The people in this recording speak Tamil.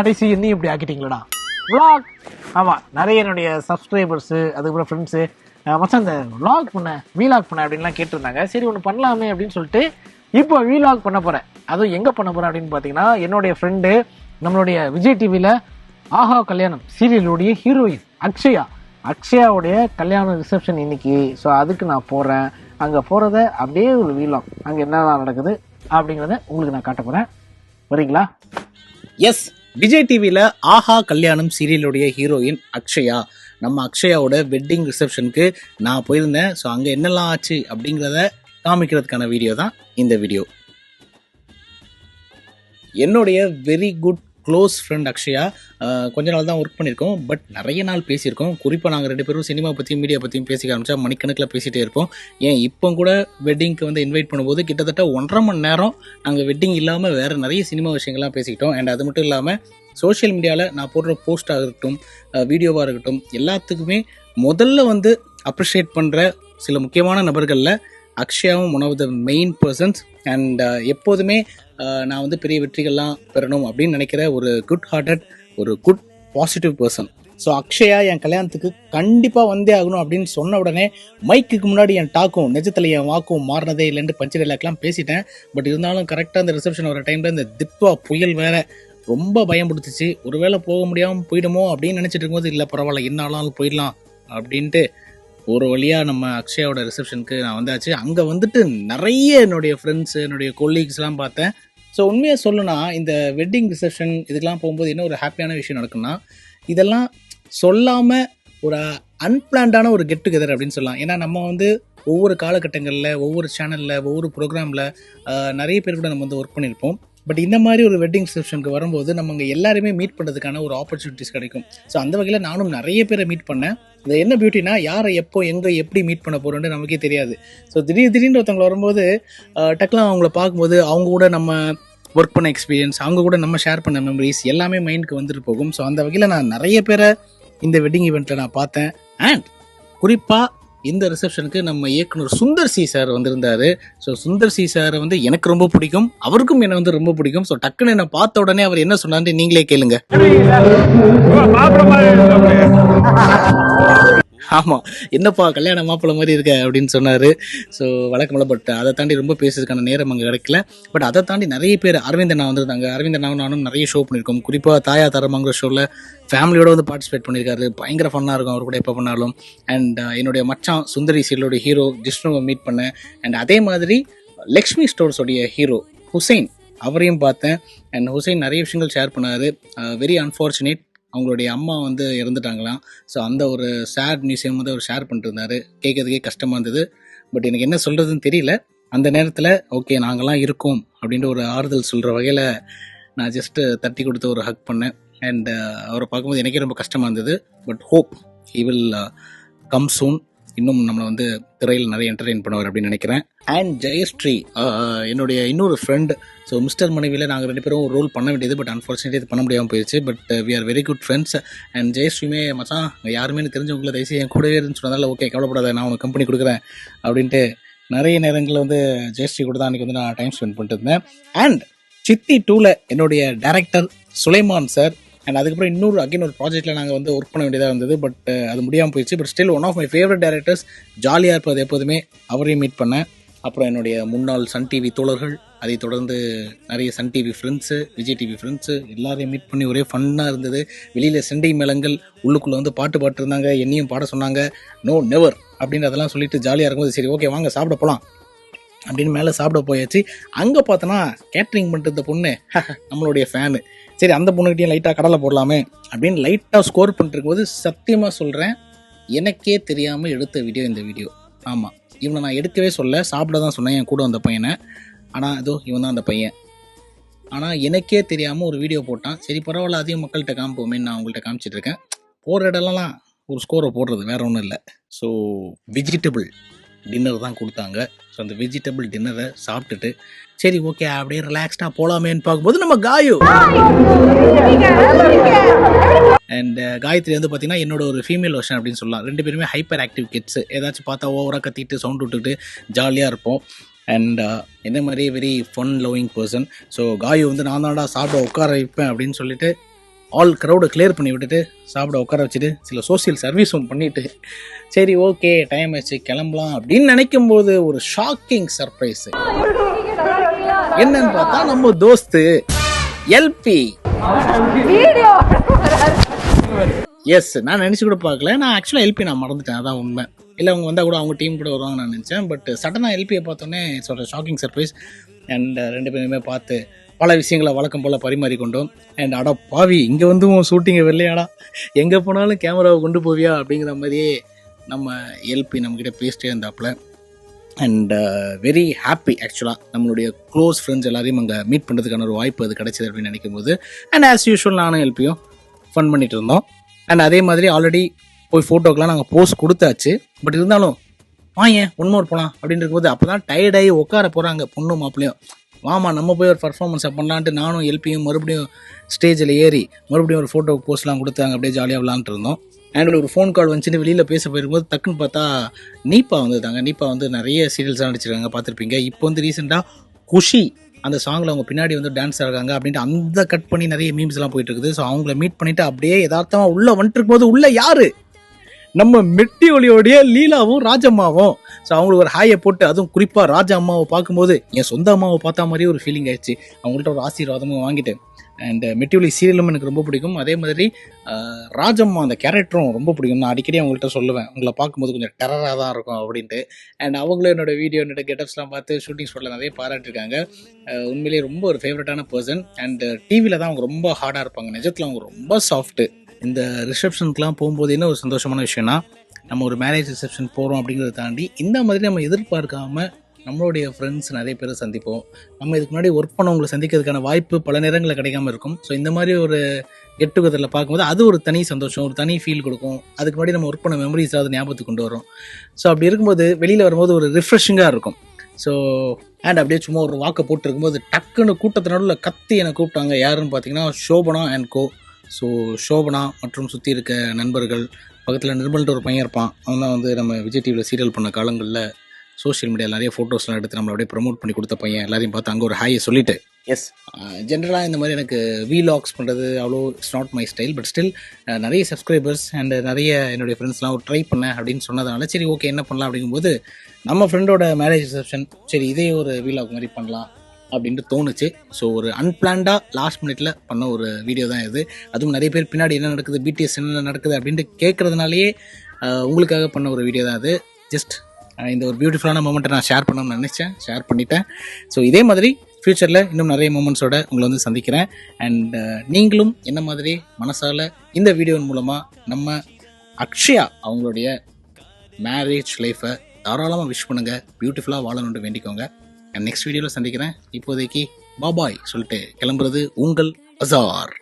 கடைசி என்னையும் இப்படி ஆக்கிட்டீங்களடா vlog. ஆமாம், நிறைய என்னுடைய சப்ஸ்கிரைபர்ஸு அதுக்கப்புறம் ஃப்ரெண்ட்ஸு மச்சான் இந்த vlog பண்ண வீலாக் பண்ண அப்படின்லாம் கேட்டிருந்தாங்க. சரி ஒன்று பண்ணலாமே அப்படின்னு சொல்லிட்டு இப்போ வீலாக் பண்ண போகிறேன். அதுவும் எங்கே பண்ண போகிறேன் அப்படின்னு பார்த்தீங்கன்னா, என்னுடைய ஃப்ரெண்டு நம்மளுடைய விஜய் டிவியில் ஆஹா கல்யாணம் சீரியலுடைய ஹீரோயின் அக்ஷயாவுடைய கல்யாண ரிசப்ஷன் இன்னைக்கு. ஸோ அதுக்கு நான் போகிறேன். அங்கே போகிறத அப்படியே ஒரு வீலாக், அங்கே என்னெல்லாம் நடக்குது அப்படிங்கிறத உங்களுக்கு நான் காட்ட போகிறேன். வரீங்களா? எஸ், விஜய் டிவியில் ஆஹா கல்யாணம் சீரியலுடைய ஹீரோயின் அக்ஷயா. நம்ம அக்ஷயாவோட வெட்டிங் ரிசப்ஷனுக்கு நான் போயிருந்தேன். ஸோ அங்கே என்னெல்லாம் ஆச்சு அப்படிங்கிறத காமிக்கிறதுக்கான வீடியோ தான் இந்த வீடியோ. என்னுடைய very good close friend Akshaya. கொஞ்ச நாள் தான் ஒர்க் பண்ணியிருக்கோம், பட் நிறைய நாள் பேசியிருக்கோம். குறிப்பாக நாங்கள் 2 பேரும் சினிமா பற்றியும் மீடியா பற்றியும் பேசிக்க ஆரம்பித்தா மணிக்கணக்கில் பேசிகிட்டே இருப்போம். ஏன் இப்போ கூட வெட்டிங்க்கு வந்து இன்வைட் பண்ணும்போது கிட்டத்தட்ட 1.5 மணி நேரம் நாங்கள் வெட்டிங் இல்லாமல் வேறு நிறைய சினிமா விஷயங்கள்லாம் பேசிக்கிட்டோம். அண்ட் அது மட்டும் இல்லாமல் சோஷியல் மீடியாவில் நான் போடுற போஸ்ட்டாக இருக்கட்டும், வீடியோவாக இருக்கட்டும், எல்லாத்துக்குமே முதல்ல வந்து அப்ரிஷியேட் பண்ணுற சில முக்கியமான நபர்களில் அக்ஷயாவும் one of the main persons. And எப்போதுமே நான் வந்து பெரிய வெற்றிகள்லாம் பெறணும் அப்படின்னு நினைக்கிற ஒரு குட் ஹார்ட்டட், ஒரு good positive person. So Akshaya என் கல்யாணத்துக்கு கண்டிப்பாக வந்தே ஆகணும் அப்படின்னு சொன்ன உடனே மைக்குக்கு முன்னாடி என் டாக்கும் நிஜத்தில் என் வாக்கும் மாறினதே இல்லைன்னு பஞ்சு டைலாக்லாம் பேசிட்டேன். பட் இருந்தாலும் கரெக்டாக அந்த ரிசப்ஷன் வர டைமில் இந்த தித்வா புயல் வேறு ரொம்ப பயம் பிடிச்சிச்சு. ஒருவேளை போக முடியாமல் போயிடுமோ அப்படின்னு நினச்சிட்டு இருக்கும்போது, இல்லை பரவாயில்ல என்ன ஆனாலும் போயிடலாம் அப்படின்ட்டு ஒரு வழியாக நம்ம அக்ஷயாவோட ரிசப்ஷனுக்கு நான் வந்தாச்சு. அங்கே வந்துட்டு நிறைய என்னுடைய ஃப்ரெண்ட்ஸு, என்னுடைய கொலீக்ஸ்லாம் பார்த்தேன். ஸோ உண்மையாக சொல்லணும்னா இந்த வெட்டிங் ரிசப்ஷன் இதுக்கெலாம் போகும்போது என்ன ஒரு ஹாப்பியான விஷயம் நடக்குன்னா, இதெல்லாம் சொல்லாமல் ஒரு அன்பிளான்டான ஒரு கெட் டுகெதர் அப்படின்னு சொல்லலாம். ஏன்னா நம்ம வந்து ஒவ்வொரு காலகட்டங்களில், ஒவ்வொரு சேனலில், ஒவ்வொரு ப்ரோக்ராமில் நிறைய பேர் கூட நம்ம வந்து ஒர்க் பண்ணியிருப்போம். பட் இந்த மாதிரி ஒரு வெட்டிங் ரிசப்ஷனுக்கு வரும்போது நம்ம இங்கே எல்லாருமே மீட் பண்ணுறதுக்கான ஒரு ஆப்பர்ச்சுனிட்டிஸ் கிடைக்கும். ஸோ அந்த வகையில் நானும் நிறைய பேரை மீட் பண்ணேன். இது என்ன பியூட்டினா, யாரை எப்போ எங்கே எப்படி மீட் பண்ண போகிறோன்னு நமக்கே தெரியாது. ஸோ திடீர்னு ஒருத்தவங்களை வரும்போது டக்குலாம் அவங்கள பார்க்கும்போது அவங்க கூட நம்ம ஒர்க் பண்ண எக்ஸ்பீரியன்ஸ், அவங்க கூட நம்ம ஷேர் பண்ண மெமரிஸ் எல்லாமே மைண்டுக்கு வந்துட்டு போகும். ஸோ அந்த வகையில் நான் நிறைய பேரை இந்த வெட்டிங் ஈவெண்ட்டில் நான் பார்த்தேன். அண்ட் குறிப்பாக இந்த ரிசப்ஷனுக்கு நம்ம இயக்குனர் சுந்தர் சி சார் வந்திருந்தாரு. ஸோ சுந்தர் சி சார் வந்து எனக்கு ரொம்ப பிடிக்கும், அவருக்கும் என்னை வந்து ரொம்ப பிடிக்கும். ஸோ டக்குன்னு என்னை பார்த்த உடனே அவர் என்ன சொன்னார்னு நீங்களே கேளுங்க. ஆமாம், என்னப்பா கல்யாண மாப்பிள்ளை மாதிரி இருக்க அப்படின்னு சொன்னார். ஸோ வழக்கமில்ல, பட் அதை தாண்டி ரொம்ப பேசுறதுக்கான நேரம் அங்கே கிடைக்கல. பட் அதை தாண்டி நிறைய பேர், அரவிந்தண்ணா வந்திருந்தாங்க. அரவிந்தண்ணாவும் நானும் நிறைய ஷோ பண்ணியிருக்கோம். குறிப்பாக தாயா தரமாங்கிற ஷோவில் ஃபேமிலியோடு வந்து பார்ட்டிசிபேட் பண்ணியிருக்காரு. பயங்கர ஃபன்னாக இருக்கும் அவர் கூட எப்போ பண்ணாலும். அண்ட் என்னுடைய மச்சான் சுந்தரி சீரியலோட ஹீரோ ஜிஷ்ணுவை மீட் பண்ணேன். அண்ட் அதே மாதிரி லக்ஷ்மி ஸ்டோர்ஸோடைய ஹீரோ ஹுசைன், அவரையும் பார்த்தேன். அண்ட் ஹுசைன் நிறைய விஷயங்கள் ஷேர் பண்ணார். வெரி அன்ஃபார்ச்சுனேட், அவங்களுடைய அம்மா வந்து இறந்துட்டாங்களாம். ஸோ அந்த ஒரு சேட் நியூஸையும் வந்து அவர் ஷேர் பண்ணிருந்தாரு. கேட்கறதுக்கே கஷ்டமாக இருந்தது. பட் எனக்கு என்ன சொல்கிறதுன்னு தெரியல. அந்த நேரத்தில் ஓகே நாங்கள்லாம் இருக்கோம் அப்படின்ற ஒரு ஆறுதல் சொல்கிற வகையில் நான் ஜஸ்ட்டு தட்டி கொடுத்து ஒரு ஹக் பண்ணேன். அண்ட் அவரை பார்க்கும்போது எனக்கே ரொம்ப கஷ்டமாக இருந்தது. But hope he will come சூன். இன்னும் நம்மளை வந்து திரையில் நிறைய என்டர்டெயின் பண்ணுவார் அப்படின்னு நினைக்கிறேன். அண்ட் ஜெயஸ்ரீ என்னுடைய இன்னொரு ஃப்ரெண்ட். ஸோ மிஸ்டர் மனைவியில் நாங்கள் 2 பேரும் ஒரு ரோல் பண்ண வேண்டியது, பட் அன்ஃபார்ச்சுனேட்லி இது பண்ண முடியாமல் போயிடுச்சு. But we are very good friends. And ஜெயஸ்ரீமே மச்சான் யாருமே தெரிஞ்சவங்களை தயவுசெய்து என் கூடவே இருந்து சொன்னதால ஓகே கவலைப்படாத, நான் உனக்கு கம்பெனி கொடுக்குறேன் அப்படின்ட்டு நிறைய நேரங்களில் வந்து ஜெயஸ்ரீ கூட தான் அன்றைக்கி வந்து நான் டைம் ஸ்பெண்ட் பண்ணிட்டு இருந்தேன். அண்ட் சித்தி 2ல் என்னுடைய டைரக்டர் சுலைமான் சார். அண்ட் அதுக்கப்புறம் இன்னொரு ஒரு ப்ராஜெக்ட்டில் நாங்கள் வந்து ஒர்க் பண்ண வேண்டியதாக இருந்தது. பட் அது முடியாமல் போயிடுச்சு. But still one of my favourite directors, ஜாலியாக இருப்பது எப்போதுமே, அவரையும் மீட் பண்ணேன். அப்புறம் என்னுடைய முன்னாள் சன் டிவி தோழர்கள், அதை தொடர்ந்து நிறைய Sun TV friends, Vijay TV friends எல்லாரையும் மீட் பண்ணி ஒரே ஃபன்னாக இருந்தது. வெளியில் செண்டை மேளங்கள், உள்ளுக்குள்ளே வந்து பாட்டு பாட்டுருந்தாங்க, என்னையும் பாட சொன்னாங்க. நோ நெவர் அப்படின்னு அதெல்லாம் சொல்லிட்டு ஜாலியாக இருக்கும்போது சரி ஓகே வாங்க சாப்பிட போகலாம் அப்படின்னு மேலே சாப்பிட போயாச்சு. அங்கே பார்த்தோன்னா கேட்ரிங் பண்ணிட்டு இருந்த பொண்ணு நம்மளுடைய ஃபேனு. சரி அந்த பொண்ணுக்கிட்டையும் லைட்டாக கடலை போடலாமே அப்படின்னு லைட்டாக ஸ்கோர் பண்ணிருக்கும்போது சத்தியமாக சொல்கிறேன், எனக்கே தெரியாமல் எடுத்த வீடியோ இந்த வீடியோ. ஆமாம், இவனை நான் எடுக்கவே சொல்ல, சாப்பிட தான் சொன்னேன் என் கூட வந்த பையனை. ஆனால் இதோ இவன் தான் அந்த பையன். ஆனால் எனக்கே தெரியாமல் ஒரு வீடியோ போட்டான். சரி பரவாயில்ல, அதையும் மக்கள்கிட்ட காமிப்போமேன்னு நான் அவங்கள்ட்ட காமிச்சிட்ருக்கேன். போடுற இடம்லாம் ஒரு ஸ்கோரை போடுறது, வேறு ஒன்றும் இல்லை. ஸோ வெஜிடபிள் டின்னர் தான் கொடுத்தாங்க. ஸோ அந்த வெஜிடபிள் டின்னரை சாப்பிட்டுட்டு சரி ஓகே அப்படியே ரிலாக்ஸ்டாக போகலாமேன்னு பார்க்கும்போது நம்ம காயு அண்ட் காயத்ரி வந்து பார்த்தீங்கன்னா என்னோட ஒரு ஃபீமேல் வெர்ஷன் அப்படின்னு சொல்லலாம். 2 பேருமே ஹைப்பர் ஆக்டிவ் கிட்ஸு. ஏதாச்சும் பார்த்தா ஓவராக கத்திட்டு சவுண்ட் விட்டுட்டு ஜாலியாக இருப்போம். அண்ட் என்ன மாதிரி very fun loving person. So Gayu வந்து நான் தான்டா சாப்பிட உட்கார வைப்பேன் அப்படின்னு சொல்லிட்டு ஆல் க்ரௌடை கிளியர் பண்ணி விட்டுட்டு சாப்பிட உட்கார வச்சுட்டு சில சோசியல் சர்வீஸும் பண்ணிட்டு சரி ஓகே டைம் ஆச்சு கிளம்பலாம் அப்படின்னு நினைக்கும் போது ஒரு ஷாக்கிங் சர்ப்ரைஸ். என்னன்னு பார்த்தா நம்ம தோஸ்து எல்பி. எஸ், நான் நினச்சி கூட பார்க்கல. நான் ஆக்சுவலாக எல்பி நான் மறந்துட்டேன், அதான் உண்மை. இல்லை அவங்க வந்தால் கூட அவங்க டீம் கூட வருவாங்க நான் நினச்சேன். பட் சடனாக எல்பியை பார்த்தோன்னே சொல்கிற ஷாக்கிங் சர்ப்ரைஸ். அண்ட் ரெண்டு பேருமே பார்த்து பல விஷயங்களை வழக்கம் போல் பரிமாறிக்கொண்டோம். அண்ட் அடா பாவி, இங்கே வந்து உன் ஷூட்டிங்கை வெள்ளையாடா, எங்கே போனாலும் கேமராவை கொண்டு போவியா அப்படிங்கிற மாதிரியே நம்ம எல்பி நம்மக்கிட்ட பேசிட்டே இருந்தாப்புல. அண்ட் வெரி ஹாப்பி ஆக்சுவலாக நம்மளுடைய க்ளோஸ் ஃப்ரெண்ட்ஸ் எல்லாரையும் அங்கே மீட் பண்ணுறதுக்கான ஒரு வாய்ப்பு அது கிடைச்சது அப்படின்னு நினைக்கும் போது. அண்ட் ஆஸ் யூஷுவல் நானும் எல்பியும் ஃபன் பண்ணிட்டு இருந்தோம். அண்ட் அதே மாதிரி ஆல்ரெடி போய் ஃபோட்டோக்கெலாம் நாங்கள் போஸ்ட் கொடுத்தாச்சு. பட் இருந்தாலும் வாங்க ஒன் மோர் போகலாம் அப்படின்னு இருக்கும்போது அப்போ தான் டயர்டாகி உட்கார போகிறாங்க பொண்ணும் மாப்பிள்ளையும். வாமா நம்ம போய் ஒரு பர்ஃபார்மன்ஸை பண்ணலான்ட்டு நானும் எல்பியும் மறுபடியும் ஸ்டேஜில் ஏறி மறுபடியும் ஒரு ஃபோட்டோ போஸ்ட்லாம் கொடுத்தாங்க. அப்படியே ஜாலியாக விளாண்டுட்டு இருந்தோம். அண்ட் ஒரு ஃபோன் கால் வந்துச்சுன்னு வெளியில் பேச போயிருக்கும்போது டக்குன்னு பார்த்தா நீப்பா வந்துட்டாங்க. நீப்பா வந்து நிறைய சீரியல்ஸ்லாம் நடிச்சிருக்காங்க, பார்த்துருப்பீங்க. இப்போ வந்து ரீசெண்டாக குஷி அந்த சாங்கில் அவங்க பின்னாடி வந்து டான்ஸ் ஆடுறாங்க அப்படின்ட்டு அந்த கட் பண்ணி நிறைய மீம்ஸ்லாம் போயிட்டு இருக்குது. ஸோ அவங்கள மீட் பண்ணிவிட்டு அப்படியே யதார்த்தமாக உள்ளே வந்துட்டு இருக்கும்போது உள்ளே யார், நம்ம மெட்டி ஒலியோடைய லீலாவும் ராஜம்மாவும். ஸோ அவங்களுக்கு ஒரு ஹாயை போட்டு, அதுவும் குறிப்பாக ராஜா அம்மாவை பார்க்கும்போது என் சொந்த அம்மாவை பார்த்தா மாதிரியே ஒரு ஃபீலிங் ஆயிடுச்சு. அவங்கள்ட்ட ஒரு ஆசீர்வாதமும் வாங்கிட்டு. அண்ட் மெட்டி ஒலி சீரியலும் எனக்கு ரொம்ப பிடிக்கும். அதே மாதிரி ராஜம்மா அந்த கேரக்டரும் ரொம்ப பிடிக்கும். நான் அடிக்கடி அவங்கள்ட்ட சொல்லுவேன், உங்களை பார்க்கும்போது கொஞ்சம் டெரராக தான் இருக்கும் அப்படின்ட்டு. அண்ட் அவங்களும் என்னோட வீடியோ என்னோட கெட்டப்ஸ்லாம் பார்த்து ஷூட்டிங் ஸ்பாட்டில் நிறைய பாராட்டிருக்காங்க. உண்மையிலேயே ரொம்ப ஒரு ஃபேவரட்டான பர்சன். அண்ட் டிவியில் தான் அவங்க ரொம்ப ஹார்டாக இருப்பாங்க, நிஜத்தில் அவங்க ரொம்ப சாஃப்ட்டு. இந்த ரிசப்ஷனுக்குலாம் போகும்போது என்ன ஒரு சந்தோஷமான விஷயம்னா, நம்ம ஒரு மேரேஜ் ரிசப்ஷன் போகிறோம் அப்படிங்கிறத தாண்டி இந்த மாதிரி நம்ம எதிர்பார்க்காம நம்மளுடைய ஃப்ரெண்ட்ஸ் நிறைய பேரை சந்திப்போம். நம்ம இதுக்கு முன்னாடி ஒர்க் பண்ணவங்களை சந்திக்கிறதுக்கான வாய்ப்பு பல நேரங்களில் கிடைக்காம இருக்கும். ஸோ இந்த மாதிரி ஒரு கெட் டுகெதரில் பார்க்கும்போது அது ஒரு தனி சந்தோஷம், ஒரு தனி ஃபீல் கொடுக்கும். அதுக்கு முன்னாடி நம்ம ஒர்க் பண்ண மெமரிஸ் அது ஞாபகத்துக்கு கொண்டு வரும். ஸோ அப்படி இருக்கும்போது வெளியில் வரும்போது ஒரு ரிஃப்ரெஷிங்காக இருக்கும். ஸோ அண்ட் அப்படியே சும்மா ஒரு வாக்கை போட்டு இருக்கும்போது டக்குன்னு கூட்டத்து நடுவில் கத்தி என்னை கூப்பிட்டாங்க. யாருன்னு பார்த்தீங்கன்னா Shobana and co. So Shobana மற்றும் சுற்றி இருக்க நண்பர்கள், பக்கத்தில் நிர்மல்ட்டு ஒரு பையன் இருப்பான். அவன் தான் வந்து நம்ம விஜய் டிவியில் சீரியல் பண்ண காலங்களில் சோஷியல் மீடியா நிறைய ஃபோட்டோஸ்லாம் எடுத்து நம்மளை அப்படியே ப்ரமோட் பண்ணி கொடுத்த பையன். எல்லாரையும் பார்த்து அங்கே ஒரு ஹாயை சொல்லிட்டு. எஸ், ஜென்ரலாக இந்த மாதிரி எனக்கு வீலாக்ஸ் பண்ணுறது அவ்வளோ it's not my style. But still நிறைய சப்ஸ்கிரைபர்ஸ் அண்ட் நிறைய என்னுடைய ஃப்ரெண்ட்ஸ்லாம் ஒரு ட்ரை பண்ணேன் அப்படின்னு சொன்னதுனால சரி ஓகே என்ன பண்ணலாம் அப்படிங்கும்போது நம்ம ஃப்ரெண்டோட மேரேஜ் ரிசப்ஷன், சரி இதே ஒரு வீலாக் மாதிரி பண்ணலாம் அப்படின்ட்டு தோணுச்சு. ஸோ ஒரு அன்பிளான்டாக லாஸ்ட் மினிட்ல பண்ண ஒரு வீடியோ தான் இது. அதுவும் நிறைய பேர் பின்னாடி என்ன நடக்குது, பிடிஎஸ் என்ன நடக்குது அப்படின்ட்டு கேட்குறதுனாலேயே உங்களுக்காக பண்ண ஒரு வீடியோ தான் அது. ஜஸ்ட் இந்த ஒரு பியூட்டிஃபுல்லான மூமெண்ட்டை நான் ஷேர் பண்ணணும்னு நினச்சேன், ஷேர் பண்ணிட்டேன். ஸோ இதே மாதிரி ஃப்யூச்சரில் இன்னும் நிறைய மூமெண்ட்ஸோட உங்களை வந்து சந்திக்கிறேன். அண்ட் நீங்களும் என்ன மாதிரி மனசால் இந்த வீடியோவின் மூலமாக நம்ம அக்ஷயா அவங்களுடைய மேரேஜ் லைஃப்பை தாராளமாக விஷ் பண்ணுங்கள், பியூட்டிஃபுல்லாக வாழணும்னு வேண்டிக்கோங்க. நெக்ஸ்ட் வீடியோவில் சந்திக்கிறேன். இப்போதைக்கு பாபாய் சொல்லிட்டு கிளம்புறது உங்கள் அசார்.